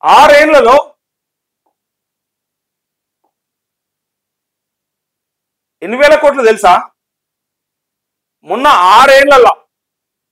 6 ఏళ్లలో ఎన్ని వేల కోట్లు తెలుసా? మొన్న 6 ఏళ్లలో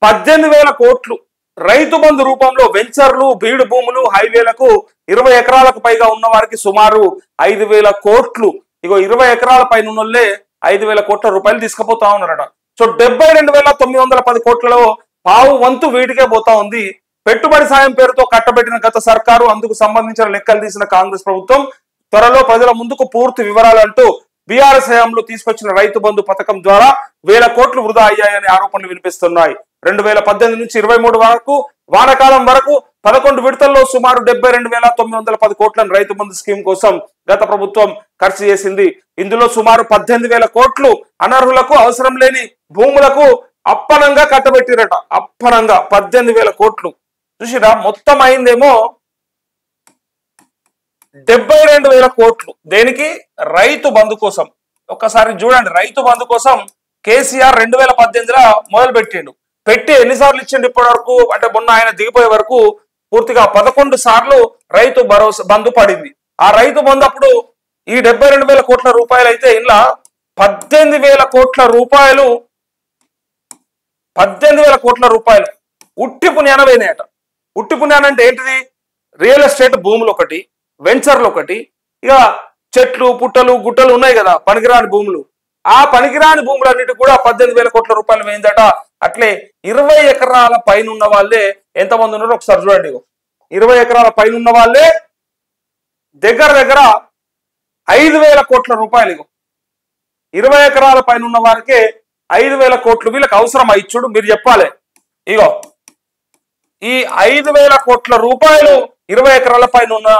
18,000 కోట్లు రైతు బంధు రూపంలో వెంచర్లు, బీడు భూములు, హైవేలకు 20 ఎకరాలకు పైగా ఉన్న వారికి సుమారు 5,000 కోట్లు. ఇగో 20 ఎకరాల పైన ఉన్నోళ్ళే 5,000 కోట్ల రూపాయలు తీసుకుపోతా ఉన్నారట. సో 72,910 కోట్లలో పావు వంతు వీటికే పోతా ఉంది. పెట్టుబడి సాయం పేరుతో కట్టబెట్టిన గత సర్కారు, అందుకు సంబంధించిన లెక్కలు తీసిన కాంగ్రెస్ ప్రభుత్వం త్వరలో ప్రజల ముందుకు పూర్తి వివరాలంటూ బీఆర్ఎస్ హయాంలో తీసుకొచ్చిన రైతు బంధు పథకం ద్వారా 1,000 కోట్లు వృధా అయ్యాయనే ఆరోపణలు వినిపిస్తున్నాయి. 2018 నుంచి 23 వరకు వానాకాలం వరకు 11 విడతల్లో సుమారు 72,910 కోట్లను రైతు బంధు స్కీమ్ కోసం గత ప్రభుత్వం ఖర్చు చేసింది. ఇందులో సుమారు 18,000 కోట్లు అనర్హులకు, అవసరం లేని భూములకు అప్పనంగా కట్టబెట్టిరట. అప్పనంగా 18,000 కోట్లు. చూసిరా, మొత్తం అయిందేమో 72,000 కోట్లు. దేనికి? రైతు బంధు కోసం. ఒక్కసారి చూడండి, రైతు బంధు కోసం కేసీఆర్ 2018లో మొదలు పెట్టి ఎన్నిసార్లు ఇచ్చిండు ఇప్పటి వరకు అంటే మొన్న ఆయన దిగిపోయే వరకు పూర్తిగా 11 సార్లు రైతు భరోసా బంధు పడింది. ఆ రైతు బంధు అప్పుడు ఈ 72,000 కోట్ల రూపాయలు అయితే ఇలా 18,000 కోట్ల రూపాయలు 18,000 కోట్ల రూపాయలు ఉట్టి పుణ్యాన పోయినాయట. ఉట్టి పుణ్యాన అంటే ఏంటిది? రియల్ ఎస్టేట్ భూములు ఒకటి, వెంచర్లు ఒకటి, ఇక చెట్లు, పుట్టలు, గుట్టలు ఉన్నాయి కదా పనికిరాని భూములు. ఆ పనికిరాని భూములన్నిటి కూడా 18,000 కోట్ల రూపాయలు వేయిందట. అట్లే 20 ఎకరాల పైన ఉన్న వాళ్ళే ఎంతమంది ఉన్నారో ఒకసారి చూడండి. 20 ఎకరాల పైన ఉన్న వాళ్ళే దగ్గర 5,000 కోట్ల రూపాయలు. 20 ఎకరాల పైన ఉన్న వారికే 5,000 కోట్లు. వీళ్ళకి అవసరమా ఇచ్చుడు? మీరు చెప్పాలి. ఇగో ఈ 5,000 కోట్ల రూపాయలు 20 ఎకరాల పైన ఉన్న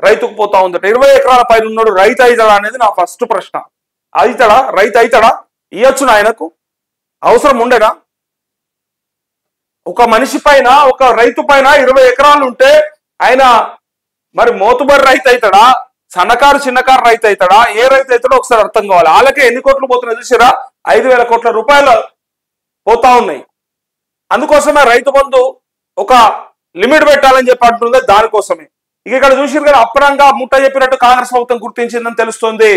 రైతుకు పోతా ఉందట. 20 ఎకరాల పైన ఉన్నాడు రైతు అవుతాడా అనేది నా ఫస్ట్ ప్రశ్న. అవుతాడా? రైతు అవుతాడా? ఇయ్యొచ్చునా? ఆయనకు అవసరం ఉండేనా? ఒక మనిషి పైన, ఒక రైతు పైన 20 ఎకరాలు ఉంటే ఆయన మరి మోతుబరి రైతు అవుతాడా? సన్నకారు చిన్నకారు రైతు అవుతాడా? ఏ రైతు అవుతాడో ఒకసారి అర్థం కావాలి. వాళ్ళకే ఎన్ని కోట్లు పోతున్నాయి చూసారా? 5,000 కోట్ల రూపాయలు పోతా ఉన్నాయి. అందుకోసమే రైతు బంధు ఒక లిమిట్ పెట్టాలని చెప్పి అంటుంది. దానికోసమే ఇక ఇక్కడ చూసిరు కదా, అప్పనంగా ముట్ట చెప్పినట్టు కాంగ్రెస్ ప్రభుత్వం గుర్తించిందని తెలుస్తుంది.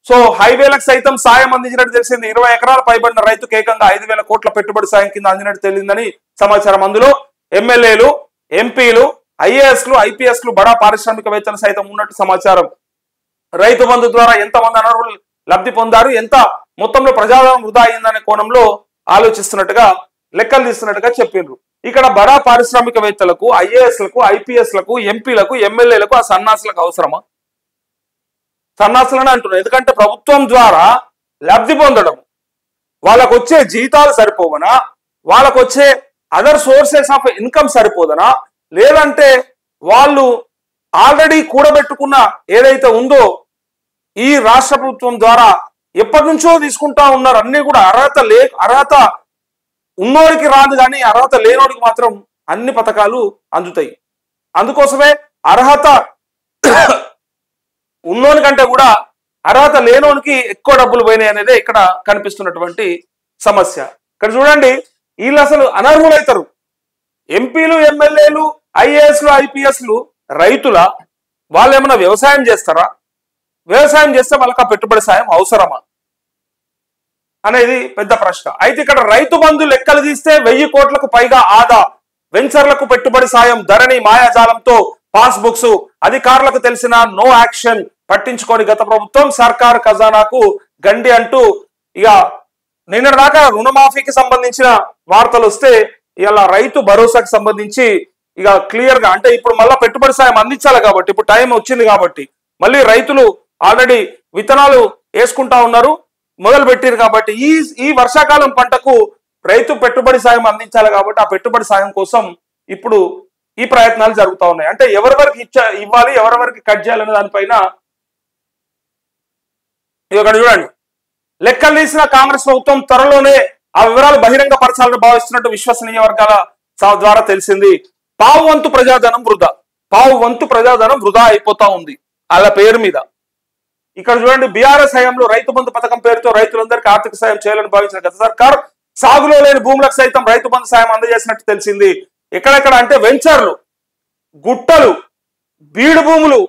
సో హైవేలకు సైతం సాయం అందించినట్టు తెలిసింది. 20 ఎకరాలు పైబడిన రైతుకు ఏకంగా 5,000 కోట్ల పెట్టుబడి సాయం కింద అందినట్టు తెలిసిందని సమాచారం. అందులో ఎమ్మెల్యేలు, ఎంపీలు, ఐఏఎస్లు, ఐపీఎస్లు, బడా పారిశ్రామికవేత్తలు సైతం ఉన్నట్టు సమాచారం. రైతు బంధు ద్వారా ఎంతమంది అనర్హులు లబ్ధి పొందారు, ఎంత మొత్తంలో ప్రజాధనం వృధా అయిందనే కోణంలో ఆలోచిస్తున్నట్టుగా, లెక్కలు తీస్తున్నట్టుగా చెప్పిండ్రు. ఇక్కడ బడా పారిశ్రామికవేత్తలకు, ఐఏఎస్లకు, ఐపీఎస్లకు, ఎంపీలకు, ఎమ్మెల్యేలకు ఆ సన్నాసులకు అవసరమా? సన్నాసులని అంటున్నారు. ఎందుకంటే ప్రభుత్వం ద్వారా లబ్ధి పొందడం, వాళ్ళకు వచ్చే జీతాలు సరిపోవనా, వాళ్ళకు వచ్చే అదర్ సోర్సెస్ ఆఫ్ ఇన్కమ్ సరిపోదనా, లేదంటే వాళ్ళు ఆల్రెడీ కూడబెట్టుకున్న ఏదైతే ఉందో ఈ రాష్ట్ర ప్రభుత్వం ద్వారా ఎప్పటి నుంచో తీసుకుంటా ఉన్నారు అన్ని కూడా అర్హత ఉన్నోడికి రాదు, కానీ అర్హత లేనోడికి మాత్రం అన్ని పథకాలు అందుతాయి. అందుకోసమే అర్హత ఉన్నోని కంటే కూడా అర్హత లేనోనికి ఎక్కువ డబ్బులు పోయినాయి అనేది ఇక్కడ కనిపిస్తున్నటువంటి సమస్య. ఇక్కడ చూడండి, వీళ్ళు అసలు అనర్హులైతారు. ఎంపీలు, ఎమ్మెల్యేలు, ఐఏఎస్లు, ఐపీఎస్లు రైతుల వాళ్ళు ఏమైనా వ్యవసాయం చేస్తారా? వ్యవసాయం చేస్తే వాళ్ళకి ఆ పెట్టుబడి సాయం అవసరమా అనేది పెద్ద ప్రశ్న. అయితే ఇక్కడ రైతు బంధు లెక్కలు తీస్తే 1,000 కోట్లకు పైగా ఆదా, వెంచర్లకు పెట్టుబడి సాయం, ధరణి మాయాజాలంతో పాస్ బుక్స్, అధికారులకు తెలిసిన నో యాక్షన్, పట్టించుకొని గత ప్రభుత్వం సర్కారు ఖజానాకు గండి అంటూ ఇక నిన్న దాకా రుణమాఫీకి సంబంధించిన వార్తలు వస్తే ఇలా రైతు భరోసాకి సంబంధించి ఇక క్లియర్ గా అంటే ఇప్పుడు మళ్ళీ పెట్టుబడి సాయం అందించాలి కాబట్టి, ఇప్పుడు టైం వచ్చింది కాబట్టి, మళ్ళీ రైతులు ఆల్రెడీ విత్తనాలు వేసుకుంటా ఉన్నారు, మొదలు పెట్టారు కాబట్టి ఈ వర్షాకాలం పంటకు రైతు పెట్టుబడి సాయం అందించాలి కాబట్టి ఆ పెట్టుబడి సాయం కోసం ఇప్పుడు ఈ ప్రయత్నాలు జరుగుతూ ఉన్నాయి. అంటే ఎవరెవరికి ఇవ్వాలి, ఎవరెవరికి కట్ చేయాలనే దానిపైన ఇక్కడ చూడండి, లెక్కలు తీసిన కాంగ్రెస్ ప్రభుత్వం త్వరలోనే ఆ వివరాలు బహిరంగ పరచాలని భావిస్తున్నట్టు విశ్వసనీయ వర్గాల ద్వారా తెలిసింది. పావు వంతు ప్రజాధనం వృధా అయిపోతా ఉంది వాళ్ళ పేరు మీద. ఇక్కడ చూడండి, బీఆర్ఎస్ హయాంలో రైతు బంధు పథకం పేరుతో రైతులందరికీ ఆర్థిక సాయం చేయాలని భావించిన గత సర్కార్ సాగులో లేని భూములకు సైతం రైతు బంధు సాయం అందజేసినట్టు తెలిసింది. ఎక్కడెక్కడ అంటే వెంచర్లు, గుట్టలు, బీడు భూములు,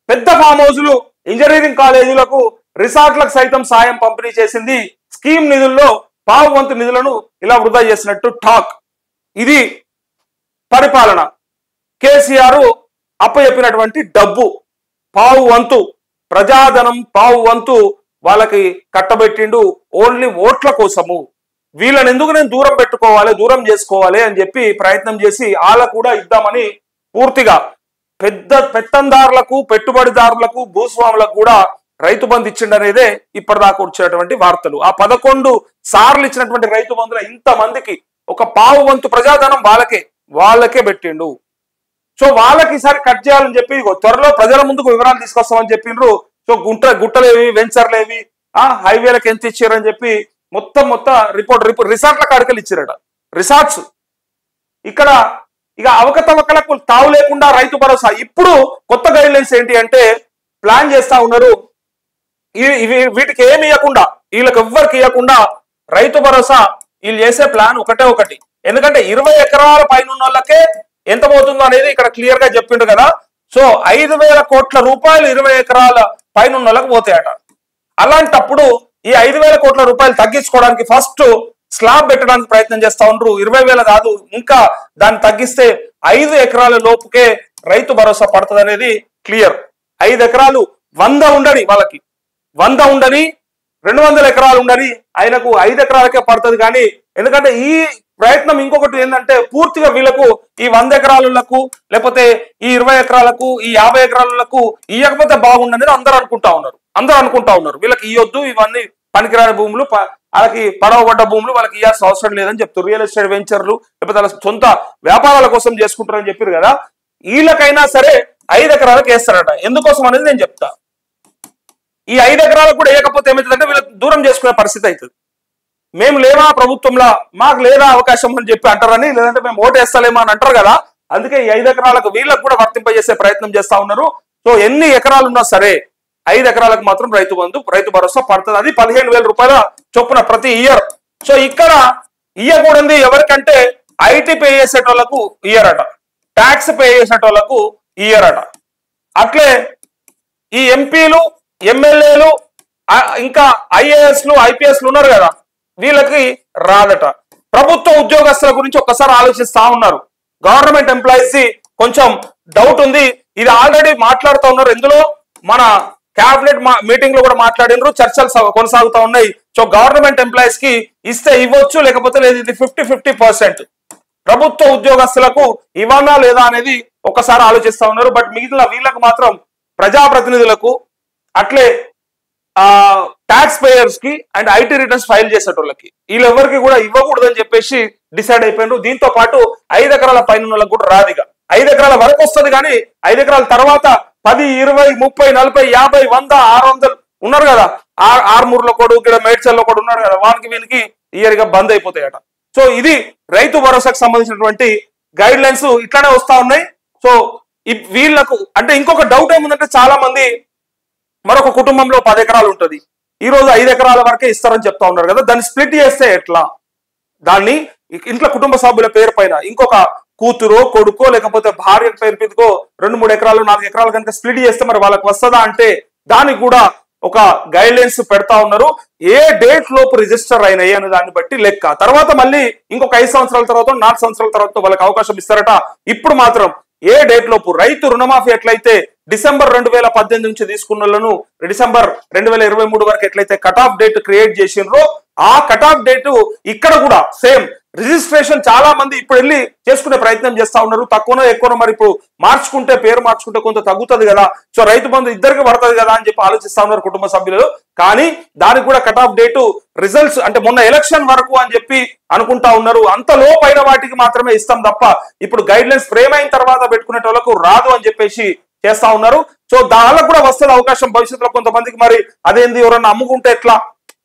పెద్ద ఫామ్ హౌజులు, ఇంజనీరింగ్ కాలేజీలకు, రిసార్ట్లకు సైతం సాయం పంపిణీ చేసింది. స్కీమ్ నిధుల్లో పావు వంతు నిధులను ఇలా వృధా చేసినట్టు టాక్. ఇది పరిపాలన. కేసీఆర్ అప్పచెప్పినటువంటి డబ్బు పావు వంతు, ప్రజాధనం పావు వంతు వాళ్ళకి కట్టబెట్టిండు ఓన్లీ ఓట్ల కోసము. వీళ్ళని ఎందుకు నేను దూరం పెట్టుకోవాలి, దూరం చేసుకోవాలి అని చెప్పి ప్రయత్నం చేసి వాళ్ళకు కూడా ఇద్దామని పూర్తిగా పెత్తందారులకు, పెట్టుబడిదారులకు, భూస్వాములకు కూడా రైతు బంధు ఇచ్చిండనేదే ఇప్పటిదాకా వచ్చినటువంటి వార్తలు. ఆ 11 సార్లు ఇచ్చినటువంటి రైతు బంధులో ఇంతమందికి ఒక పావు వంతు ప్రజాధనం వాళ్ళకే పెట్టిండు. సో వాళ్ళకి ఈసారి కట్ చేయాలని చెప్పి త్వరలో ప్రజల ముందుకు వివరాలు తీసుకొస్తామని చెప్పిండ్రు. సో గుట్టలేవి, వెంచర్లేవి, హైవేలకు ఎంత ఇచ్చారని చెప్పి మొత్తం రిసార్ట్ల కాడికలు ఇచ్చారట. రిసార్ట్స్ ఇక్కడ ఇక అవకతవకలకు తావు లేకుండా రైతు భరోసా. ఇప్పుడు కొత్త గైడ్ లైన్స్ ఏంటి అంటే ప్లాన్ చేస్తా ఉన్నారు. వీటికి ఏమి ఇవ్వకుండా, వీళ్ళకి ఎవ్వరికి ఇవ్వకుండా రైతు భరోసా వీళ్ళు చేసే ప్లాన్ ఒకటి. ఎందుకంటే 20 ఎకరాల పైన ఉన్న వాళ్ళకే ఎంత పోతుందో అనేది ఇక్కడ క్లియర్ గా చెప్పిండు కదా. సో 5,000 కోట్ల రూపాయలు 20 ఎకరాల పైన ఉన్న వాళ్ళకి పోతాయట. అలాంటప్పుడు ఈ 5,000 కోట్ల రూపాయలు తగ్గించుకోవడానికి ఫస్ట్ స్లాబ్ పెట్టడానికి ప్రయత్నం చేస్తా ఉండరు. 20,000 కాదు, ఇంకా దాన్ని తగ్గిస్తే 5 ఎకరాల లోపుకే రైతు భరోసా పడుతుంది అనేది క్లియర్. 5 ఎకరాలు 100 ఉండని వాళ్ళకి, 100 ఉండని, 200 ఎకరాలు ఉండని, ఆయనకు 5 ఎకరాలకే పడుతుంది. కానీ ఎందుకంటే ఈ ప్రయత్నం ఇంకొకటి ఏంటంటే పూర్తిగా వీళ్ళకు ఈ 100 ఎకరాలకు లేకపోతే ఈ 20 ఎకరాలకు, ఈ 50 ఎకరాలకు ఇవ్వకపోతే బాగుండని అందరూ అనుకుంటా ఉన్నారు. వీళ్ళకి ఇవ్వద్దు, ఇవన్నీ పనికిరాని భూములు, వాళ్ళకి పడవబడ్డ భూములు వాళ్ళకి ఇవ్వాల్సిన అవసరం లేదని చెప్తారు. రియల్ ఎస్టేట్ వెంచర్లు లేకపోతే వాళ్ళ సొంత వ్యాపారాల కోసం చేసుకుంటారని చెప్పారు కదా. వీళ్ళకైనా సరే 5 ఎకరాలకు వేస్తారట. ఎందుకోసం అనేది నేను చెప్తా. ఈ 5 ఎకరాలకు కూడా వేయకపోతే ఏమవుతుందంటే వీళ్ళకి దూరం చేసుకునే పరిస్థితి అవుతుంది. మేము లేవా ప్రభుత్వంలో, మాకు లేదా అవకాశం అని చెప్పి అంటారని, లేదంటే మేము ఓటేస్తలేమా అని అంటారు కదా. అందుకే ఈ 5 ఎకరాలకు వీళ్ళకు కూడా వర్తింపజేసే ప్రయత్నం చేస్తా ఉన్నారు. సో ఎన్ని ఎకరాలు ఉన్నా సరే 5 ఎకరాలకు మాత్రం రైతు భరోసా పడుతుంది. అది 15,000 రూపాయల చొప్పున ప్రతి ఇయర్. సో ఇక్కడ ఇయ్యకూడదు ఎవరికంటే ఐటీ పే చేసేటోళ్లకు ఇయ్యరట, ట్యాక్స్ పే చేసేటోళ్లకు ఇయ్యరట. అట్లే ఈ ఎంపీలు, ఎమ్మెల్యేలు, ఇంకా ఐఏఎస్లు, ఐపీఎస్లు ఉన్నారు కదా, వీళ్ళకి రాదట. ప్రభుత్వ ఉద్యోగస్తుల గురించి ఒక్కసారి ఆలోచిస్తా ఉన్నారు. గవర్నమెంట్ ఎంప్లాయీస్ కొంచెం డౌట్ ఉంది. ఇది ఆల్రెడీ మాట్లాడుతూ ఉన్నారు. ఇందులో మన క్యాబినెట్ మీటింగ్ లో కూడా మాట్లాడినారు, చర్చలు కొనసాగుతూ ఉన్నాయి. సో గవర్నమెంట్ ఎంప్లాయీస్ కి ఇస్తే ఇవ్వచ్చు, లేకపోతే లేదు. ఇది 50-50%. ప్రభుత్వ ఉద్యోగస్తులకు ఇవ్వనా లేదా అనేది ఒకసారి ఆలోచిస్తా ఉన్నారు. బట్ మిగిలిన వీళ్ళకు మాత్రం ప్రజాప్రతినిధులకు, అట్లే ట్యాక్స్ పేయర్స్ కి అండ్ ఐటీ రిటర్న్స్ ఫైల్ చేసేటోళ్ళకి వీళ్ళెవరికి కూడా ఇవ్వకూడదని చెప్పేసి డిసైడ్ అయిపోయారు. దీంతో పాటు 5 ఎకరాల పైన వాళ్ళకి కూడా రాదిగా. 5 ఎకరాల వరకు వస్తుంది కానీ 5 ఎకరాల తర్వాత 10, 20, 30, 40, 50, 100, 600 ఉన్నారు కదా. ఆర్మూర్లో కూడా, ఇక్కడ మేడ్చల్లో కూడా ఉన్నారు కదా. వీనికి ఇయర్ గా బంద్ అయిపోతాయట. సో ఇది రైతు భరోసాకు సంబంధించినటువంటి గైడ్ లైన్స్ ఇట్లానే వస్తా ఉన్నాయి. సో వీళ్ళకు అంటే ఇంకొక డౌట్ ఏముందంటే చాలా మంది మరొక కుటుంబంలో 10 ఎకరాలు ఉంటుంది, ఈ రోజు 5 ఎకరాల వరకే ఇస్తారని చెప్తా ఉన్నారు కదా. దాన్ని స్ప్లిట్ చేస్తే ఎట్లా? దాన్ని ఇంట్లో కుటుంబ సభ్యుల పేరు పైన ఇంకొక కూతురో, కొడుకో, లేకపోతే భార్య పేరు మీదకో 2-3 ఎకరాలు, 4 ఎకరాలు కనుక స్ప్లిట్ చేస్తే మరి వాళ్ళకి వస్తుందా అంటే దానికి కూడా ఒక గైడ్ లైన్స్ పెడతా ఉన్నారు. ఏ డేట్ లోపు రిజిస్టర్ అయినాయి అనే దాన్ని బట్టి లెక్క. తర్వాత మళ్ళీ ఇంకొక 5 సంవత్సరాల తర్వాత, 4 సంవత్సరాల తర్వాత వాళ్ళకి అవకాశం ఇస్తారట. ఇప్పుడు మాత్రం ఏ డేట్ లోపు రైతు రుణమాఫీ ఎట్లయితే డిసెంబర్ 2018 నుంచి తీసుకున్న వాళ్ళను డిసెంబర్ 2023 వరకు ఎట్లయితే కట్ ఆఫ్ డేట్ క్రియేట్ చేసిండ్రో ఆ కట్ ఆఫ్ డేట్ ఇక్కడ కూడా సేమ్. రిజిస్ట్రేషన్ చాలా మంది ఇప్పుడు వెళ్ళి చేసుకునే ప్రయత్నం చేస్తా ఉన్నారు. తక్కువనో ఎక్కువనో మరి ఇప్పుడు మార్చుకుంటే, పేరు మార్చుకుంటే కొంత తగ్గుతుంది కదా. సో రైతు బంధు ఇద్దరికి పడుతుంది కదా అని చెప్పి ఆలోచిస్తా ఉన్నారు కుటుంబ సభ్యులు. కానీ దానికి కూడా కట్ ఆఫ్ డేటు రిజల్ట్స్ అంటే మొన్న ఎలక్షన్ వరకు అని చెప్పి అనుకుంటా ఉన్నారు. అంత లోపైన వాటికి మాత్రమే ఇస్తాం తప్ప ఇప్పుడు గైడ్ లైన్స్ ఫ్రేమ్ అయిన తర్వాత పెట్టుకునే వాళ్ళకు రాదు అని చెప్పేసి చేస్తా ఉన్నారు. సో దానికి కూడా వస్తుంది అవకాశం భవిష్యత్తులో కొంతమందికి. మరి అదేంది, ఎవరన్నా అమ్ముకుంటే ఎట్లా?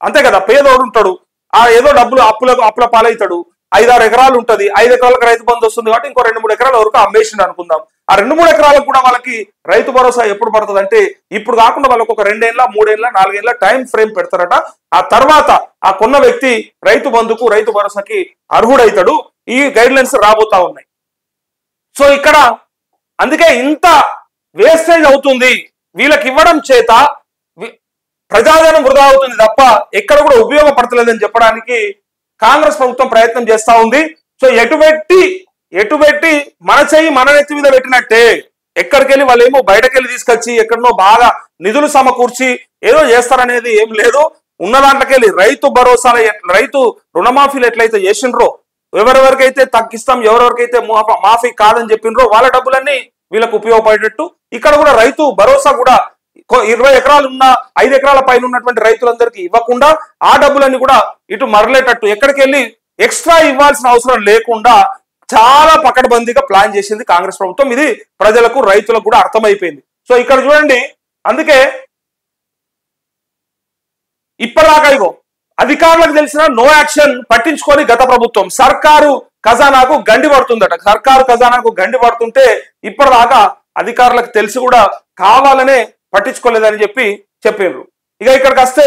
అంతే కదా, పేదోడు ఉంటాడు, ఏదో డబ్బులు అప్పుల పాలవుతాడు. 5-6 ఎకరాలు ఉంటది, 5 ఎకరాలకు రైతు బంధు వస్తుంది కాబట్టి ఇంకో 2-3 ఎకరాల వరకు అమ్మేసిండు అనుకుందాం. ఆ 2-3 ఎకరాలకు కూడా వాళ్ళకి రైతు భరోసా ఎప్పుడు పడుతుంది అంటే ఇప్పుడు కాకుండా వాళ్ళకి ఒక 2 ఏళ్ళ, 3 ఏళ్ళ, 4 ఏళ్ళ టైం ఫ్రేమ్ పెడతారట. ఆ తర్వాత ఆ కొన్న వ్యక్తి రైతు బంధుకు, రైతు భరోసాకి అర్హుడైతాడు. ఈ గైడ్ లైన్స్ రాబోతా ఉన్నాయి. సో ఇక్కడ అందుకే ఇంత వేస్టేజ్ అవుతుంది, వీళ్ళకి ఇవ్వడం చేత ప్రజాధనం వృధా అవుతుంది తప్ప ఎక్కడ కూడా ఉపయోగపడతలేదని చెప్పడానికి కాంగ్రెస్ ప్రభుత్వం ప్రయత్నం చేస్తా ఉంది. సో ఎటుబెట్టి మన చెయ్యి మన నెత్తి మీద పెట్టినట్టే ఎక్కడికెళ్ళి వాళ్ళు ఏమో బయటకెళ్ళి తీసుకొచ్చి ఎక్కడనో బాగా నిధులు సమకూర్చి ఏదో చేస్తారనేది ఏం లేదు. ఉన్న దాంట్లోకెళ్ళి రైతు భరోసా, రైతు రుణమాఫీలు ఎట్లయితే చేసిండ్రో, ఎవరెవరికైతే తగ్గిస్తాం ఎవరెవరికైతే మాఫీ కాదని చెప్పినరో వాళ్ళ డబ్బులన్నీ వీళ్ళకు ఉపయోగపడేటట్టు ఇక్కడ కూడా రైతు భరోసా కూడా 20 ఎకరాలు ఉన్న 5 ఎకరాల పైన ఉన్నటువంటి రైతులందరికీ ఇవ్వకుండా ఆ డబ్బులన్నీ కూడా ఇటు మరలేటట్టు ఎక్కడికెళ్ళి ఎక్స్ట్రా ఇవ్వాల్సిన అవసరం లేకుండా చాలా పకడ్బందీగా ప్లాన్ చేసింది కాంగ్రెస్ ప్రభుత్వం. ఇది ప్రజలకు రైతులకు కూడా అర్థమైపోయింది. సో ఇక్కడ చూడండి, అందుకే ఇప్పటిదాకా ఇగో అధికారులకు తెలిసిన నో యాక్షన్ పట్టించుకొని గత ప్రభుత్వం సర్కారు ఖజానాకు గండి పడుతుందట. సర్కారు ఖజానాకు గండి పడుతుంటే ఇప్పటిదాకా అధికారులకు తెలిసి కూడా కావాలనే పట్టించుకోలేదని చెప్పి చెప్పిండ్రు. ఇక ఇక్కడికి వస్తే